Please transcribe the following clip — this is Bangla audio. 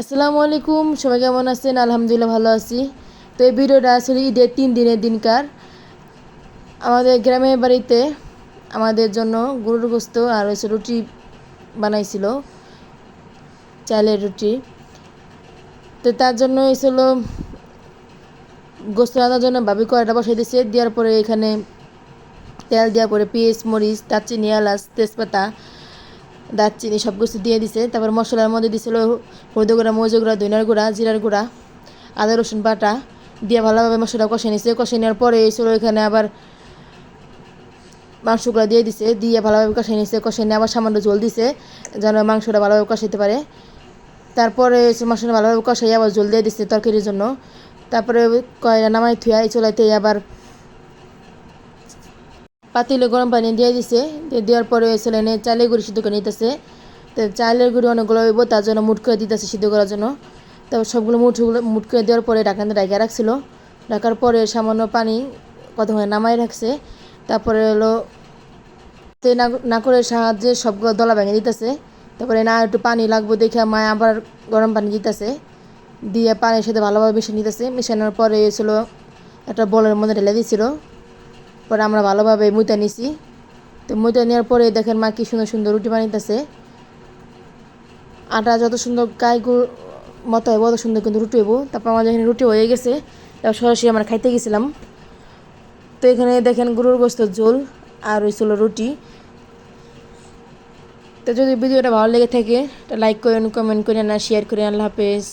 আসসালামু আলাইকুম, সবাই কেমন আছেন? আলহামদুলিল্লাহ ভালো আছি। তো এই ভিডিওটা আসলে ঈদের 3 দিনের দিনকার আমাদের গ্রামের বাড়িতে আমাদের জন্য গরুর গোস্ত আর হচ্ছে রুটি বানাইছিল, চালের রুটি। তো তার জন্য হয়েছিল গোস্ত রান্নার জন্য ভাবি কড়াইটা বসাই দিয়েছে, দেওয়ার পরে এখানে তেল দেওয়ার পরে পেঁয়াজ, মরিচ, দারচিনি, এলাচ, তেজপাতা, দারচিনি সব কিছু দিয়ে দিছে। তারপর মশলার মধ্যে দিছিল হলুদ গুঁড়া, মরিচ গুঁড়া, ধনিয়ার গুঁড়া, জিরার গুঁড়া, আদা রসুন বাটা দিয়ে ভালোভাবে মশলাটা কষে নিছে। কষে নেওয়ার পরে এসে এখানে আবার মাংসগুলো দিয়ে দিছে, দিয়ে ভালোভাবে কষে নিছে। কষে নিয়ে আবার সামান্য জল দিছে যেন মাংসটা ভালোভাবে কষাইতে পারে। তারপরে মশলা ভালোভাবে কষাই আবার জল দিয়ে দিচ্ছে তরকারির জন্য। তারপরে কয়লা নামাই থুয়া এই চুলাইতে আবার পাতিলে গরম পানি দিয়ে দিছে। দেওয়ার পরে এনে চালের গুঁড়ি সিদ্ধ করে নিতেছে। তো চালের গুঁড়ি অনেকগুলো হইব, তার জন্য মুট করে দিতেছে সিদ্ধ করার জন্য। তারপর সবগুলো মুট করে দেওয়ার পরে ঢাকনাতে ঢাকা রাখছিল। ঢাকার পরে সামান্য পানি কতক্ষণ নামাই রাখছে। তারপরে হলো নাকরের সাহায্যে সবগুলো দলা ভেঙে দিতেছে। তারপরে না একটু পানি লাগবে দেখে মা আবার গরম পানি দিতেছে, দিয়ে পানির সাথে ভালোভাবে মিশিয়ে নিতেছে। মিশানোর পরে ছিল একটা বলের মধ্যে ঢেলে দিয়েছিল। পরে আমরা ভালোভাবে মুইতা নিছি। তো মুইতা নেওয়ার পরে দেখেন মা কি সুন্দর সুন্দর রুটি বানাইতেছে। আটা যত সুন্দর গায়েগুলো মতো হইব অত সুন্দর কিন্তু রুটি হইব। তারপর আমাদের এখানে রুটি হয়ে গেছে, তারপর সরাসরি আমরা খাইতে গেছিলাম। তো এখানে দেখেন গরুর গোস্ত ঝোল আর হয়েছিল রুটি। তো যদি ভিডিওটা ভালো লেগে থাকে লাইক করেন, কমেন্ট করেন আর শেয়ার করেন। আল্লাহ হাফেজ।